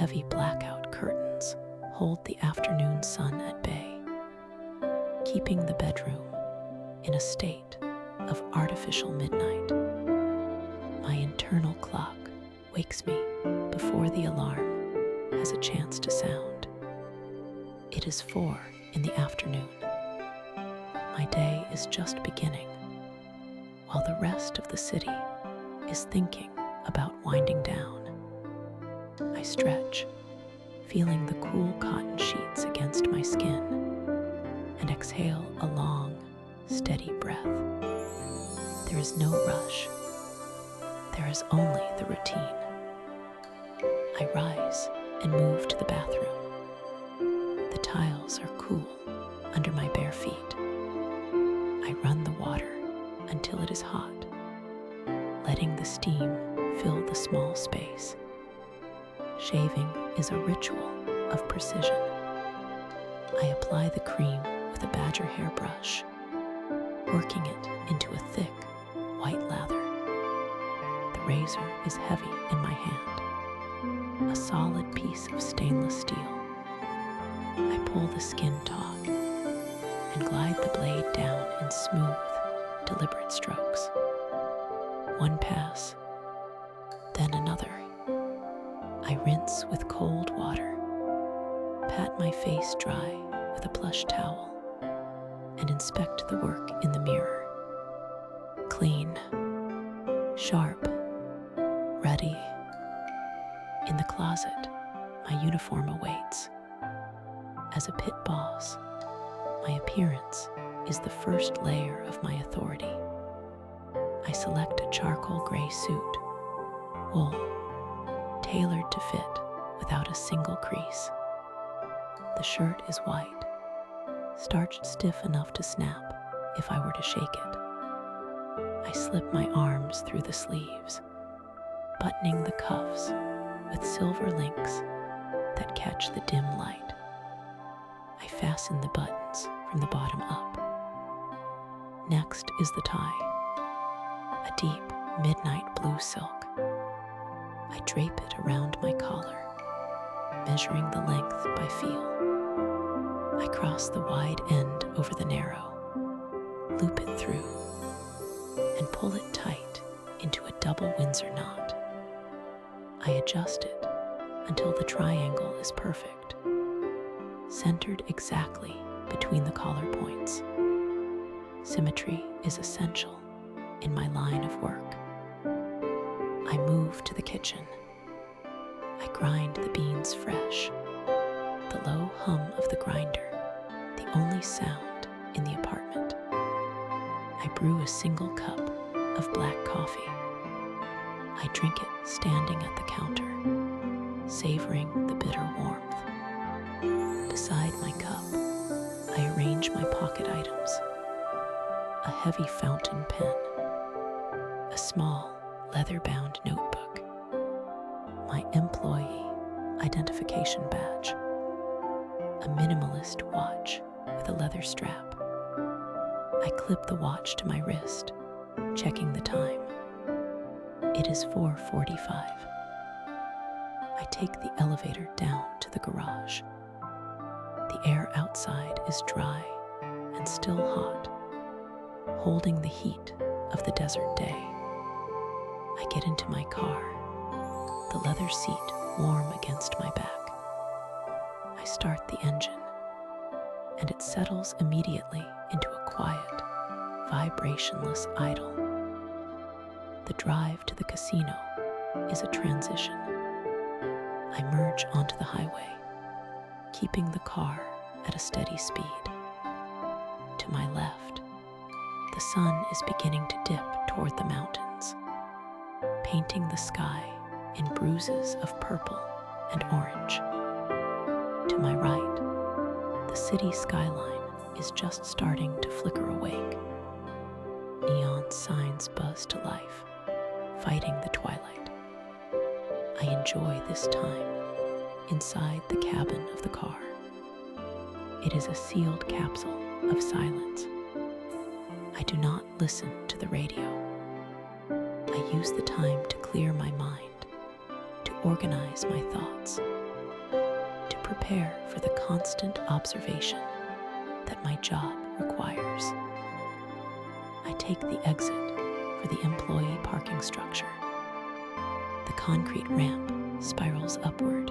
heavy blackout curtains hold the afternoon sun at bay, keeping the bedroom in a state of artificial midnight. My internal clock wakes me before the alarm has a chance to sound. It is 4 in the afternoon. My day is just beginning, while the rest of the city is thinking about winding down. I stretch, feeling the cool cotton sheets against my skin, and exhale a long, steady breath. There is no rush. There is only the routine. I rise and move to the bathroom. The tiles are cool under my bare feet. I run the water until it is hot, letting the steam fill the small space. Shaving is a ritual of precision. I apply the cream with a badger hairbrush, working it into a thick, white lather. The razor is heavy in my hand, a solid piece of stainless steel. I pull the skin taut and glide the blade down in smooth, deliberate strokes. One pass, then another. I rinse with cold water, pat my face dry with a plush towel, and inspect the work in the mirror. Clean, sharp, ready. In the closet, my uniform awaits. As a pit boss, my appearance is the first layer of my authority. I select a charcoal gray suit, wool, tailored to fit without a single crease. The shirt is white, starched stiff enough to snap if I were to shake it. I slip my arms through the sleeves, buttoning the cuffs with silver links that catch the dim light. I fasten the buttons from the bottom up. Next is the tie, a deep midnight blue silk. I drape it around my collar, measuring the length by feel. I cross the wide end over the narrow, loop it through, and pull it tight into a double Windsor knot. I adjust it until the triangle is perfect, centered exactly between the collar points. Symmetry is essential in my line of work. I move to the kitchen. I grind the beans fresh, the low hum of the grinder, the only sound in the apartment. I brew a single cup of black coffee. I drink it standing at the counter, savoring the bitter warmth. Beside my cup, I arrange my pocket items: a heavy fountain pen, a small leather-bound notebook, my employee identification badge, a minimalist watch with a leather strap. I clip the watch to my wrist, checking the time. It is 4:45. I take the elevator down to the garage. The air outside is dry and still hot, holding the heat of the desert day. I get into my car, the leather seat warm against my back. I start the engine, and it settles immediately into a quiet, vibrationless idle. The drive to the casino is a transition. I merge onto the highway, keeping the car at a steady speed. To my left, the sun is beginning to dip toward the mountains, painting the sky in bruises of purple and orange. To my right, the city skyline is just starting to flicker awake. Neon signs buzz to life, fighting the twilight. I enjoy this time inside the cabin of the car. It is a sealed capsule of silence. I do not listen to the radio. I use the time to clear my mind, to organize my thoughts, prepare for the constant observation that my job requires. I take the exit for the employee parking structure. The concrete ramp spirals upward.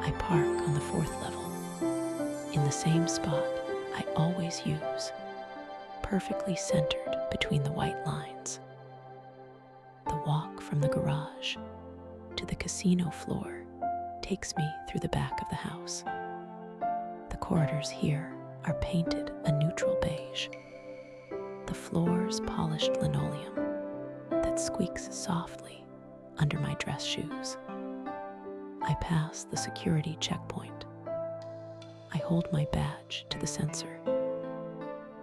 I park on the 4th level, in the same spot I always use, perfectly centered between the white lines. The walk from the garage to the casino floor takes me through the back of the house. The corridors here are painted a neutral beige. The floors polished linoleum that squeaks softly under my dress shoes. I pass the security checkpoint. I hold my badge to the sensor.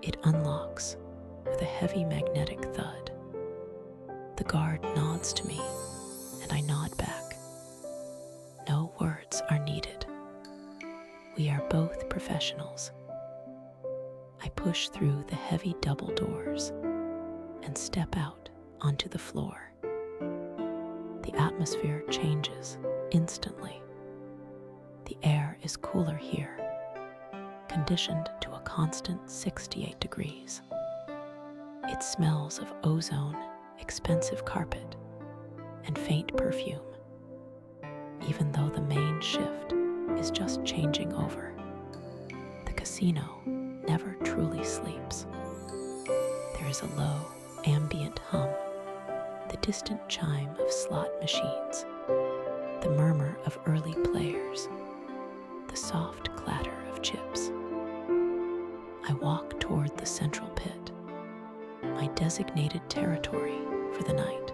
It unlocks with a heavy magnetic thud. The guard nods to me, and I nod back. No words are needed. We are both professionals. I push through the heavy double doors and step out onto the floor. The atmosphere changes instantly. The air is cooler here, conditioned to a constant 68 degrees. It smells of ozone, expensive carpet, and faint perfume, even though the main shift is just changing over. The casino never truly sleeps. There is a low, ambient hum, the distant chime of slot machines, the murmur of early players, the soft clatter of chips. I walk toward the central pit, my designated territory for the night.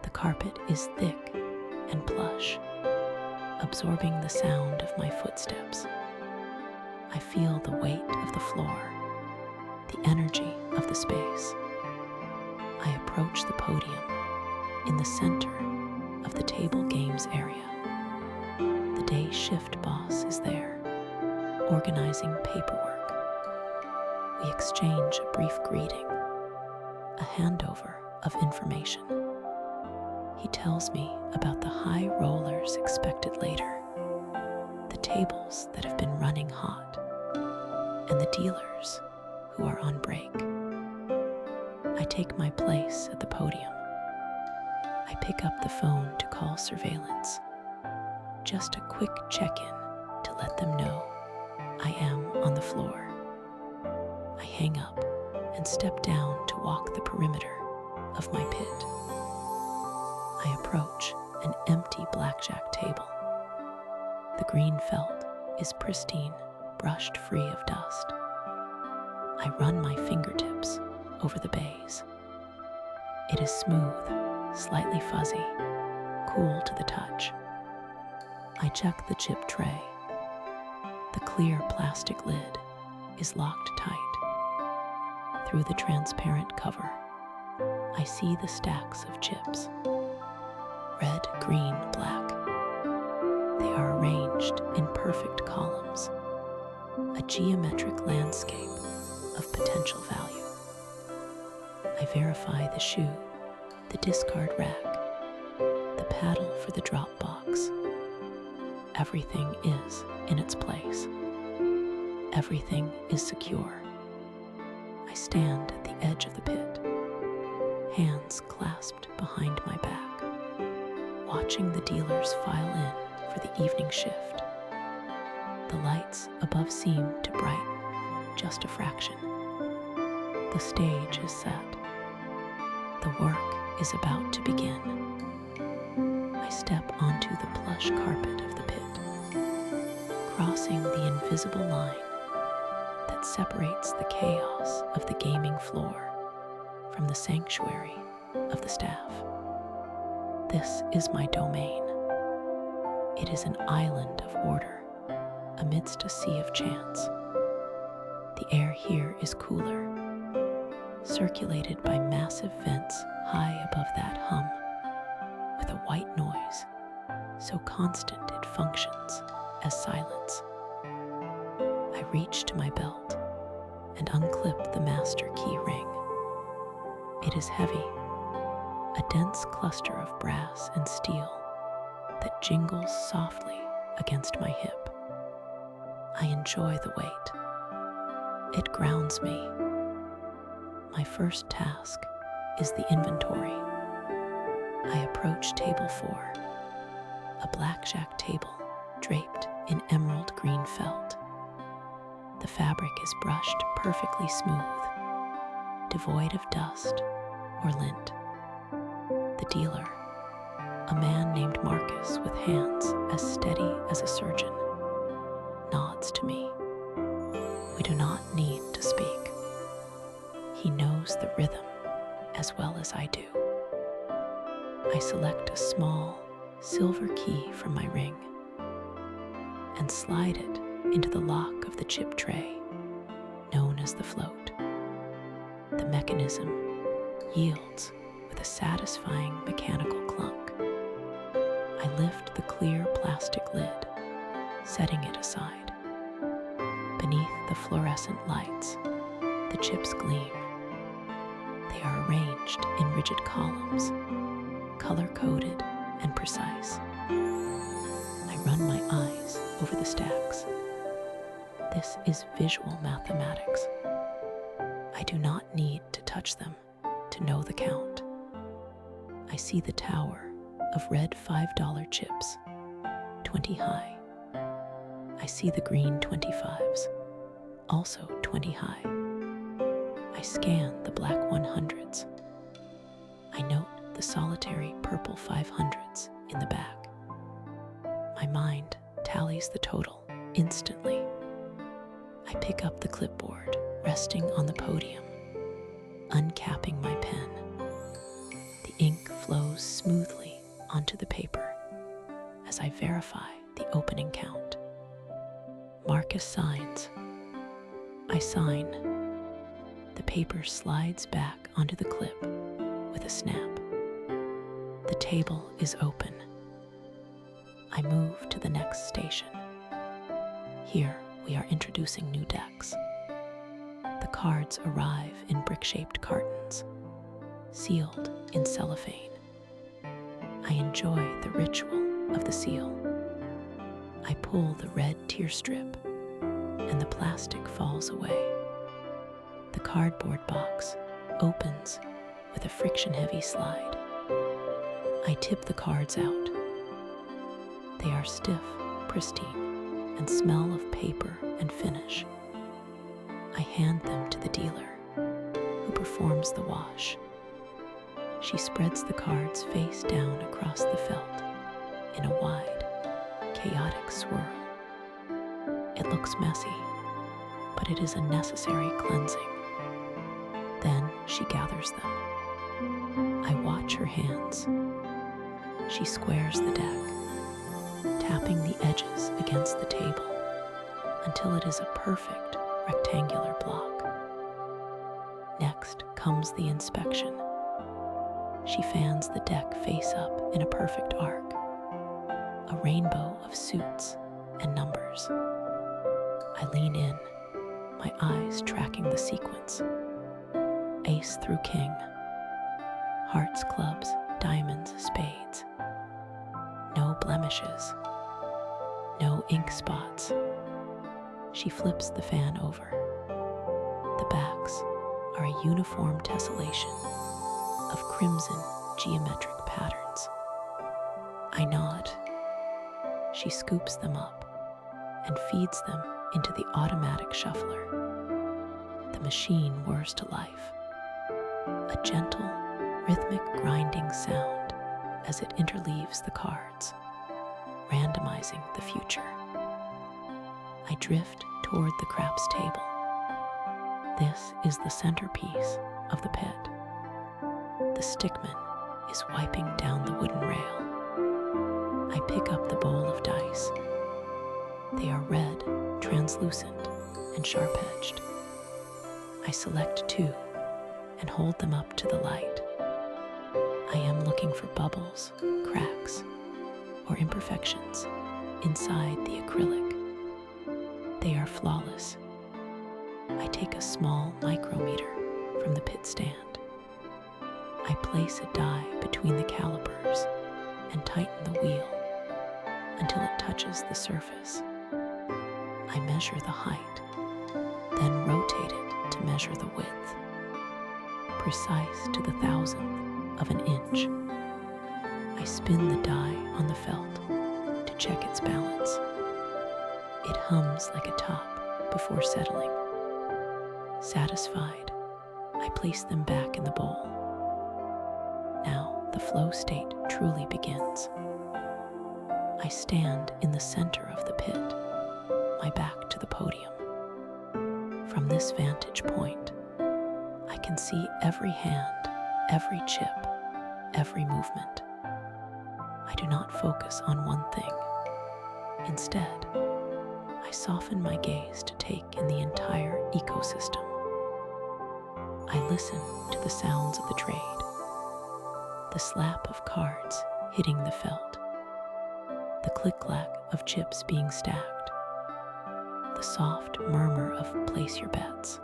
The carpet is thick and plush, absorbing the sound of my footsteps. I feel the weight of the floor, the energy of the space. I approach the podium in the center of the table games area. The day shift boss is there, organizing paperwork. We exchange a brief greeting, a handover of information. He tells me about the high rollers expected later, the tables that have been running hot, and the dealers who are on break. I take my place at the podium. I pick up the phone to call surveillance. Just a quick check-in to let them know I am on the floor. I hang up and step down to walk the perimeter of my pit. I approach an empty blackjack table. The green felt is pristine, brushed free of dust. I run my fingertips over the bays. It is smooth, slightly fuzzy, cool to the touch. I check the chip tray. The clear plastic lid is locked tight. Through the transparent cover, I see the stacks of chips. Red, green, black. They are arranged in perfect columns, a geometric landscape of potential value. I verify the shoe, the discard rack, the paddle for the drop box. Everything is in its place. Everything is secure. I stand at the edge of the pit, hands clasped behind my back, watching the dealers file in for the evening shift. The lights above seem to brighten just a fraction. The stage is set. The work is about to begin. I step onto the plush carpet of the pit, crossing the invisible line that separates the chaos of the gaming floor from the sanctuary of the staff. This is my domain. It is an island of order amidst a sea of chance. The air here is cooler, circulated by massive vents high above that hum, with a white noise so constant it functions as silence. I reach to my belt and unclip the master key ring. It is heavy, a dense cluster of brass and steel that jingles softly against my hip. I enjoy the weight. It grounds me. My first task is the inventory. I approach table 4, a blackjack table draped in emerald green felt. The fabric is brushed perfectly smooth, devoid of dust or lint. The dealer, a man named Marcus with hands as steady as a surgeon, nods to me. We do not need to speak. He knows the rhythm as well as I do. I select a small silver key from my ring and slide it into the lock of the chip tray, known as the float. The mechanism yields with a satisfying mechanical clunk. I lift the clear plastic lid, setting it aside. Beneath the fluorescent lights, the chips gleam. They are arranged in rigid columns, color-coded and precise. I run my eyes over the stacks. This is visual mathematics. I do not need to touch them to know the count. I see the tower of red $5 chips, 20 high. I see the green 25s, also 20 high. I scan the black 100s. I note the solitary purple 500s in the back. My mind tallies the total instantly. I pick up the clipboard resting on the podium, uncapping my pen. The ink flows smoothly onto the paper as I verify the opening count. Marcus signs. I sign. The paper slides back onto the clip with a snap. The table is open. I move to the next station. Here we are introducing new decks. The cards arrive in brick-shaped cartons, sealed in cellophane. I enjoy the ritual of the seal. I pull the red tear strip, and the plastic falls away. The cardboard box opens with a friction-heavy slide. I tip the cards out. They are stiff, pristine, and smell of paper and finish. I hand them to the dealer, who performs the wash. She spreads the cards face down across the felt in a wide, chaotic swirl. It looks messy, but it is a necessary cleansing. Then she gathers them. I watch her hands. She squares the deck, tapping the edges against the table until it is a perfect rectangular block. Next comes the inspection. She fans the deck face up in a perfect arc, a rainbow of suits and numbers. I lean in, my eyes tracking the sequence. Ace through king, hearts, clubs, diamonds, spades. No blemishes, no ink spots. She flips the fan over. The backs are a uniform tessellation of crimson geometric patterns. I nod. She scoops them up and feeds them into the automatic shuffler. The machine whirs to life. A gentle, rhythmic grinding sound as it interleaves the cards, randomizing the future. I drift toward the craps table. This is the centerpiece of the pit. The stickman is wiping down the wooden rail. I pick up the bowl of dice. They are red, translucent, and sharp-edged. I select 2 and hold them up to the light. I am looking for bubbles, cracks, or imperfections inside the acrylic. They are flawless. I take a small micrometer from the pit stand. I place a die between the calipers and tighten the wheel until it touches the surface. I measure the height, then rotate it to measure the width, precise to the thousandth of an inch. I spin the die on the felt to check its balance. It hums like a top before settling. Satisfied, I place them back in the bowl. Now the flow state truly begins. I stand in the center of the pit, my back to the podium. From this vantage point, I can see every hand, every chip, every movement. I do not focus on one thing. Instead, I soften my gaze to take in the entire ecosystem. I listen to the sounds of the trade, the slap of cards hitting the felt, the click-clack of chips being stacked, the soft murmur of place your bets.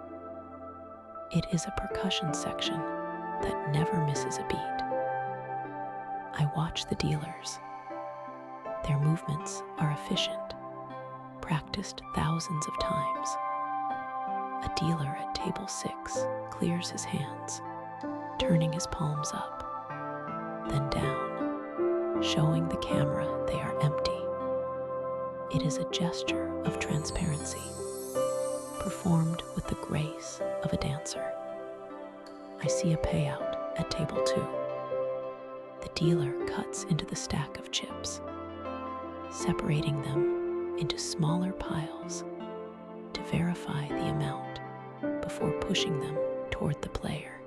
It is a percussion section that never misses a beat. I watch the dealers. Their movements are efficient, practiced thousands of times. A dealer at table 6 clears his hands, turning his palms up, then down, showing the camera they are empty. It is a gesture of transparency, performed with the grace of a dancer. I see a payout at table 2. The dealer cuts into the stack of chips, separating them into smaller piles to verify the amount before pushing them toward the player.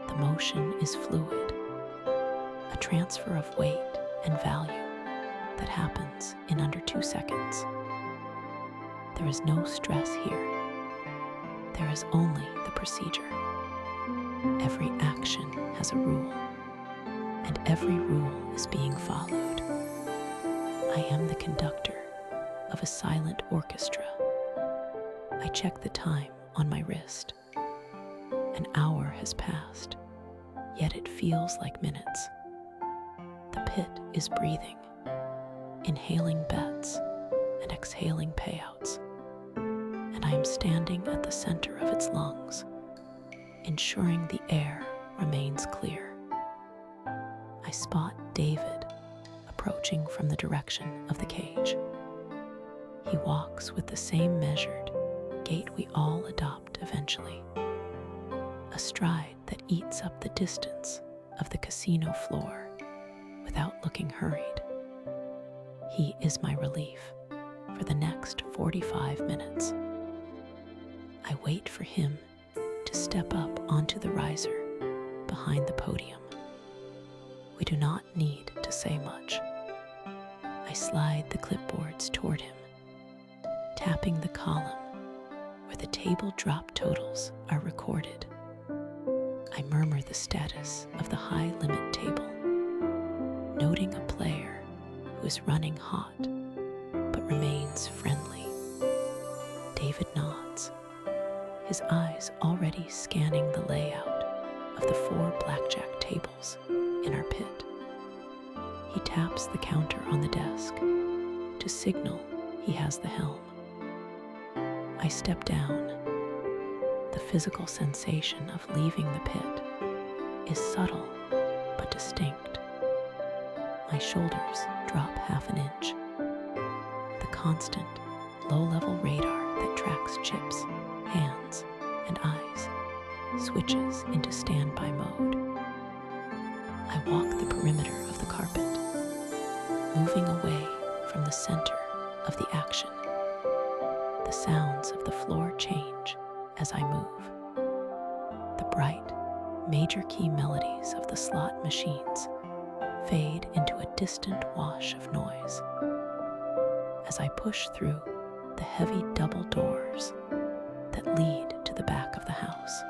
The motion is fluid, a transfer of weight and value that happens in under 2 seconds. There is no stress here. There is only the procedure. Every action has a rule, and every rule is being followed. I am the conductor of a silent orchestra. I check the time on my wrist. An hour has passed, yet it feels like minutes. The pit is breathing, inhaling bets and exhaling payouts, and I am standing at the center of its lungs, ensuring the air remains clear. I spot David approaching from the direction of the cage. He walks with the same measured gait we all adopt eventually, a stride that eats up the distance of the casino floor without looking hurried. He is my relief for the next 45 minutes. I wait for him to step up onto the riser behind the podium. We do not need to say much. I slide the clipboards toward him, tapping the column where the table drop totals are recorded. I murmur the status of the high limit table, noting a player who is running hot but remains friendly. David nods, his eyes already scanning the layout of the 4 blackjack tables in our pit. He taps the counter on the desk to signal he has the helm. I step down. The physical sensation of leaving the pit is subtle but distinct. My shoulders drop half an inch. The constant, low-level radar that tracks chips, hands, and eyes switches into standby mode. I walk the perimeter of the carpet, moving away from the center of the action. The sounds of the floor change as I move. The bright, major key melodies of the slot machines fade into a distant wash of noise. As I push through the heavy double doors that lead to the back of the house,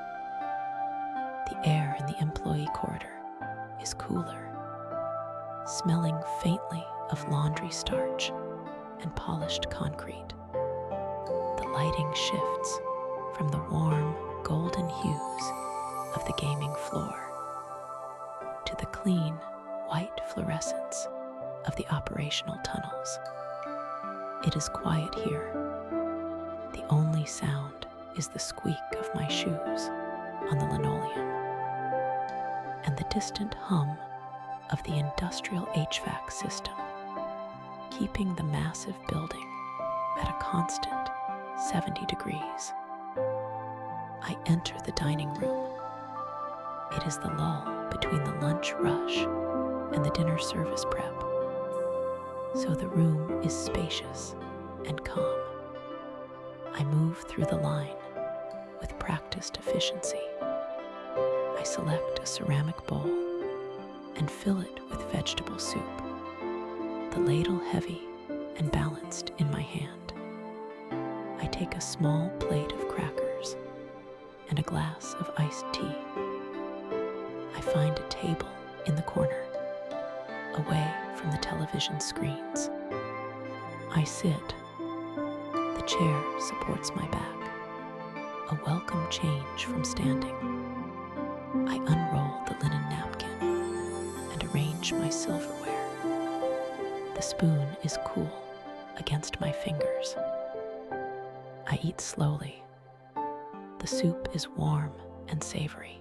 the air in the employee corridor is cooler, smelling faintly of laundry starch and polished concrete. The lighting shifts from the warm, golden hues of the gaming floor to the clean, white fluorescence of the operational tunnels. It is quiet here. The only sound is the squeak of my shoes on the linoleum and the distant hum of the industrial HVAC system, keeping the massive building at a constant 70 degrees. I enter the dining room. It is the lull between the lunch rush and the dinner service prep, so the room is spacious and calm. I move through the line with practiced efficiency. I select a ceramic bowl and fill it with vegetable soup, the ladle heavy and balanced in my hand. I take a small plate of crackers and a glass of iced tea. I find a table in the corner, away from the television screens. I sit. The chair supports my back, a welcome change from standing. I unroll the linen napkin and arrange my silverware. The spoon is cool against my fingers. I eat slowly. The soup is warm and savory.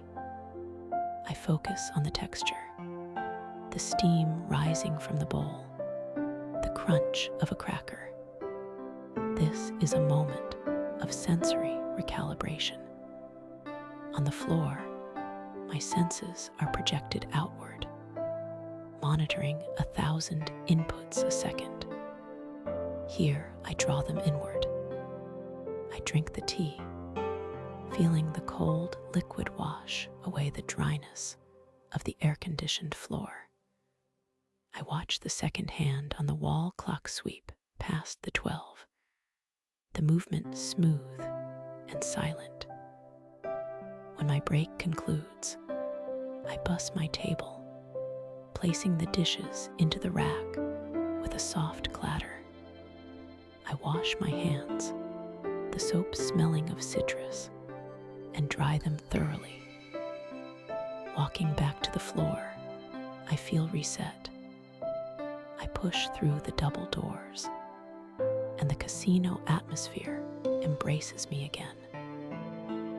I focus on the texture, the steam rising from the bowl, the crunch of a cracker. This is a moment of sensory recalibration. On the floor, my senses are projected outward, monitoring 1,000 inputs a second. Here, I draw them inward. I drink the tea, feeling the cold liquid wash away the dryness of the air-conditioned floor. I watch the second hand on the wall clock sweep past the 12, the movement smooth and silent. When my break concludes, I bus my table, placing the dishes into the rack with a soft clatter. I wash my hands, the soap smelling of citrus, and dry them thoroughly. Walking back to the floor, I feel reset. I push through the double doors, and the casino atmosphere embraces me again.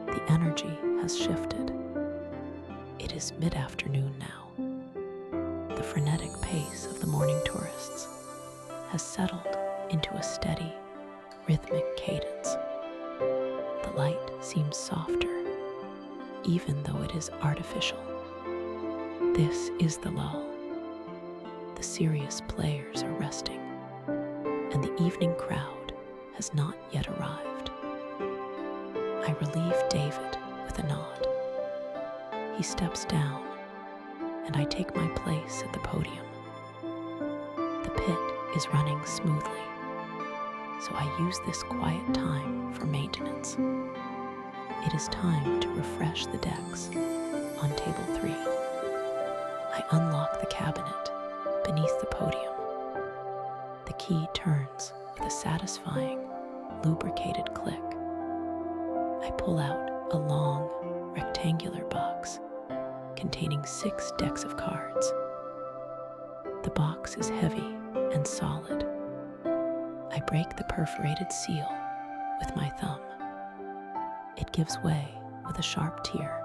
The energy has shifted. It is mid-afternoon now. The frenetic pace of the morning tourists has settled into a steady, rhythmic cadence. The light seems softer, even though it is artificial. This is the lull. The serious players are resting, and the evening crowd has not yet arrived. I relieve David with a nod. He steps down, and I take my place at the podium. The pit is running smoothly, so I use this quiet time for maintenance. It is time to refresh the decks on table 3. I unlock the cabinet beneath the podium. The key turns with a satisfying, lubricated click. I pull out a long, rectangular box containing 6 decks of cards. The box is heavy and solid. I break the perforated seal with my thumb. It gives way with a sharp tear.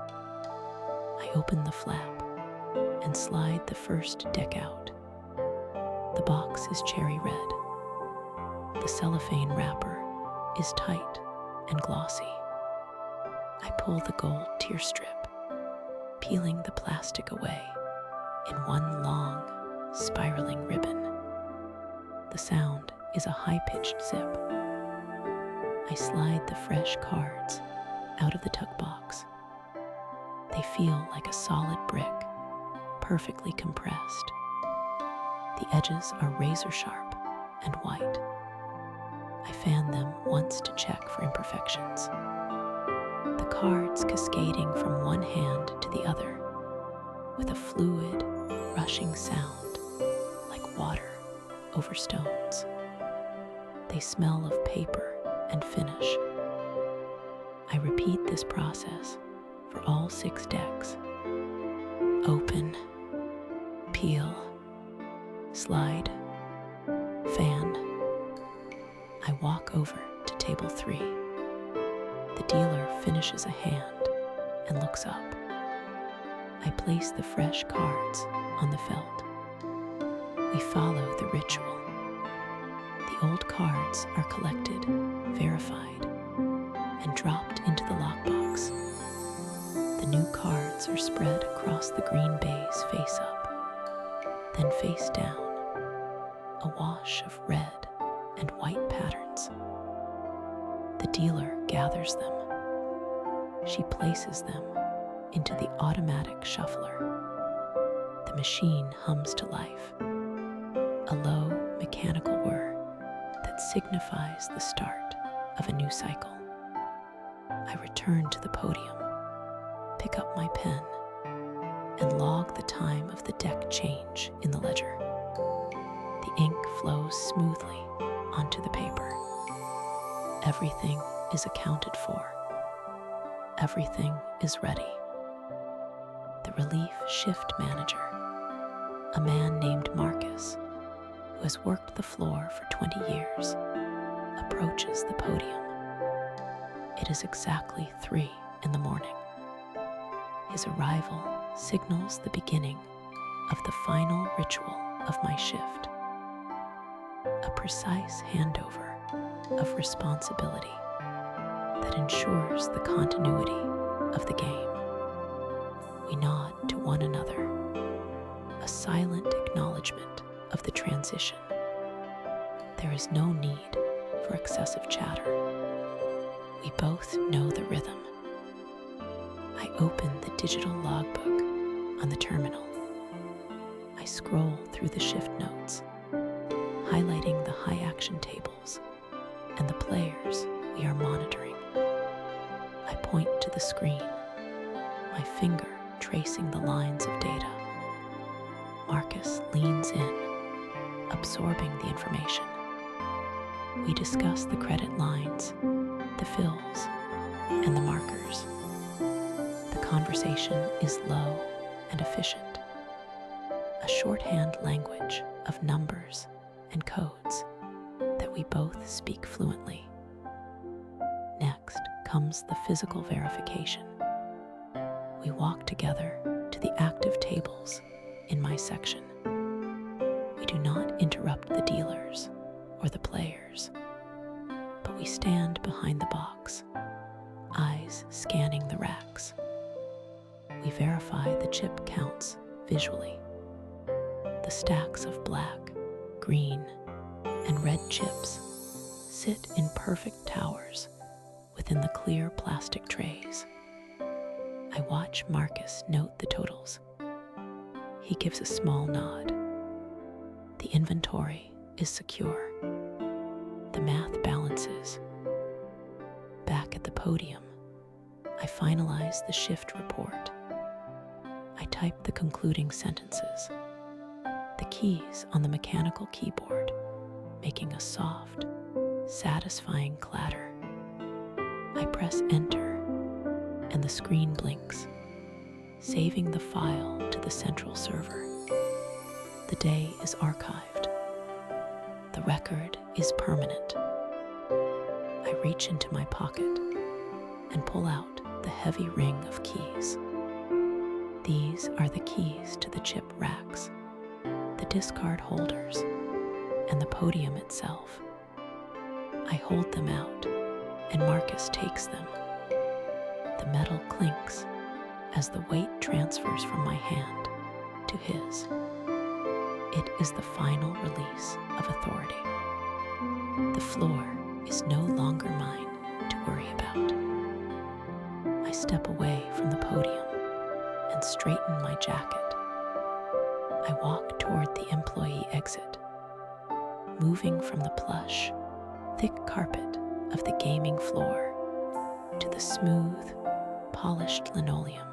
I open the flap and slide the first deck out. The box is cherry red. The cellophane wrapper is tight and glossy. I pull the gold tear strip, peeling the plastic away in one long, spiraling ribbon. The sound is a high-pitched zip. I slide the fresh cards out of the tuck box. They feel like a solid brick, perfectly compressed. The edges are razor sharp and white. I fan them once to check for imperfections. The cards cascading from one hand to the other with a fluid, rushing sound like water over stones. They smell of paper and finish. I repeat this process for all 6 decks. Open, peel, slide, fan. I walk over to table 3. The dealer finishes a hand and looks up. I place the fresh cards on the felt. We follow the ritual. The old cards are collected, verified, and dropped into the lockbox. The new cards are spread across the green baize face up, then face down, a wash of red and white patterns. The dealer gathers them. She places them into the automatic shuffler. The machine hums to life, a low mechanical whir that signifies the start of a new cycle. I return to the podium, pick up my pen, and log the time of the deck change in the ledger. The ink flows smoothly onto the paper. Everything is accounted for. Everything is ready. The relief shift manager, a man named Marcus, who has worked the floor for 20 years, approaches the podium. It is exactly 3 in the morning. His arrival signals the beginning of the final ritual of my shift, a precise handover of responsibility that ensures the continuity of the game. We nod to one another, a silent acknowledgement of the transition. There is no need for excessive chatter. We both know the rhythm. I open the digital logbook on the terminal. I scroll through the shift notes, highlighting the high action tables and the players we are monitoring. I point to the screen, my finger tracing the lines of data. Marcus leans in, absorbing the information. We discuss the credit lines, the fills, and the markers. The conversation is low and efficient, a shorthand language of numbers and codes that we both speak fluently. Next comes the physical verification. We walk together to the active tables in my section. We do not interrupt the dealers or the players, but we stand behind the box, eyes scanning the racks. We verify the chip counts visually. The stacks of black, green, and red chips sit in perfect towers within the clear plastic trays. I watch Marcus note the totals. He gives a small nod. The inventory is secure. The math balances. Back at the podium, I finalize the shift report. I type the concluding sentences, the keys on the mechanical keyboard making a soft, satisfying clatter. I press enter, and the screen blinks, saving the file to the central server. The day is archived. The record is permanent. I reach into my pocket and pull out the heavy ring of keys. These are the keys to the chip racks, the discard holders, and the podium itself. I hold them out, and Marcus takes them. The metal clinks as the weight transfers from my hand to his. It is the final release of authority. The floor is no longer mine to worry about. I step away from the podium and straighten my jacket. I walk toward the employee exit, moving from the plush, thick carpet of the gaming floor to the smooth, polished linoleum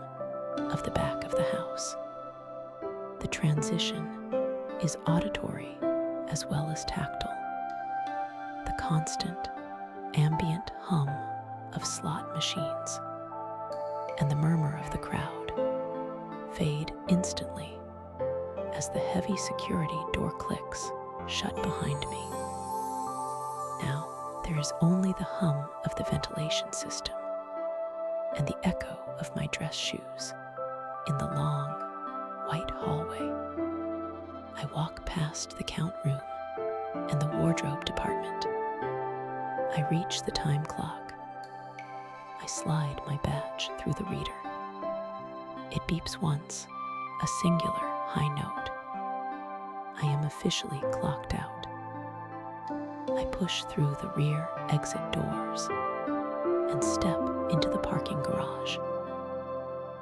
of the back of the house. The transition is auditory as well as tactile. The constant, ambient hum of slot machines and the murmur of the crowd fade instantly as the heavy security door clicks shut behind me. Now there is only the hum of the ventilation system and the echo of my dress shoes in the long, white hallway. I walk past the count room and the wardrobe department. I reach the time clock. I slide my badge through the reader. It beeps once, a singular high note. I am officially clocked out. I push through the rear exit doors and step into the parking garage.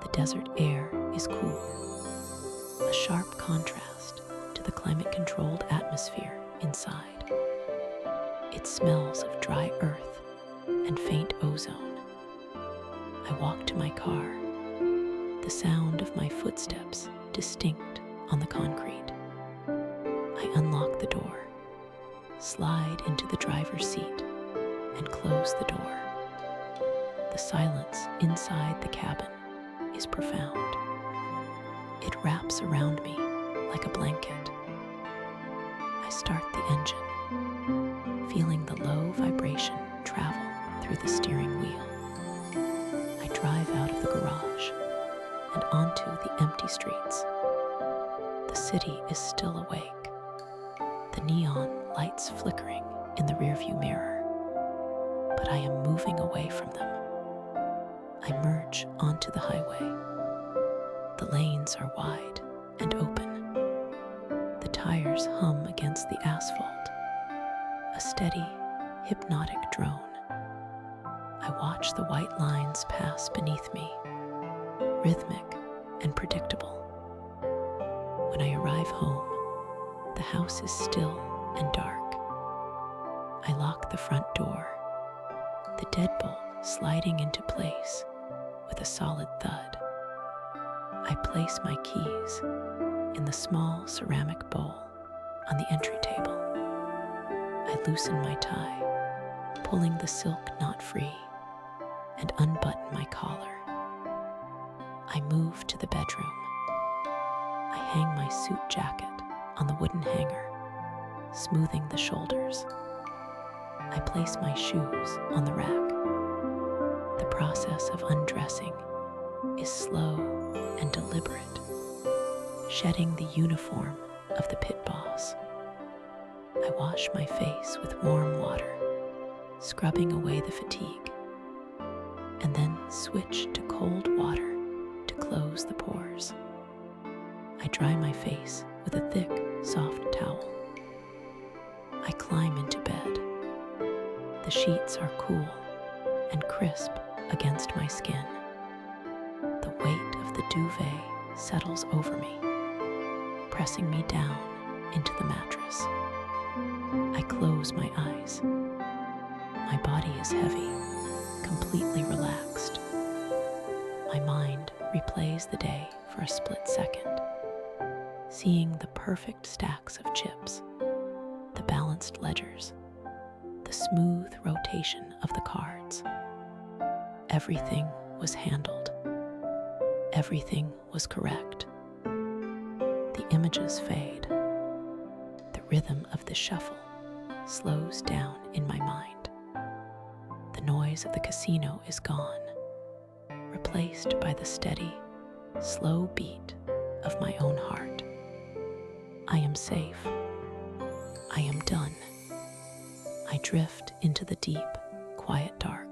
The desert air is cool, a sharp contrast to the climate-controlled atmosphere inside. It smells of dry earth and faint ozone. I walk to my car, the sound of my footsteps distinct on the concrete. I unlock the door, slide into the driver's seat, and close the door. The silence inside the cabin is profound. It wraps around me like a blanket. I start the engine, feeling the low vibration travel through the steering wheel. I drive out of the garage and onto the empty streets. The city is still awake, the neon lights flickering in the rearview mirror, but I am moving away from them. I merge onto the highway. The lanes are wide and open. The tires hum against the asphalt, a steady, hypnotic drone. I watch the white lines pass beneath me, rhythmic and predictable. When I arrive home, the house is still and dark. I lock the front door, the deadbolt sliding into place with a solid thud. I place my keys in the small ceramic bowl on the entry table. I loosen my tie, pulling the silk knot free, and unbutton my collar. I move to the bedroom. I hang my suit jacket on the wooden hanger, smoothing the shoulders. I place my shoes on the rack. The process of undressing is slow and deliberate, shedding the uniform of the pit boss. I wash my face with warm water, scrubbing away the fatigue, and then switch to cold water to close the pores. I dry my face with a thick, soft towel. I climb into bed. The sheets are cool and crisp against my skin. The weight of the duvet settles over me, pressing me down into the mattress. I close my eyes. My body is heavy, completely relaxed. My mind replays the day for a split second, seeing the perfect stacks of chips, the balanced ledgers, the smooth rotation of the cards. Everything was handled. Everything was correct. The images fade. The rhythm of the shuffle slows down in my mind. The noise of the casino is gone, replaced by the steady, slow beat of my own heart. I am safe. I am done. I drift into the deep, quiet dark.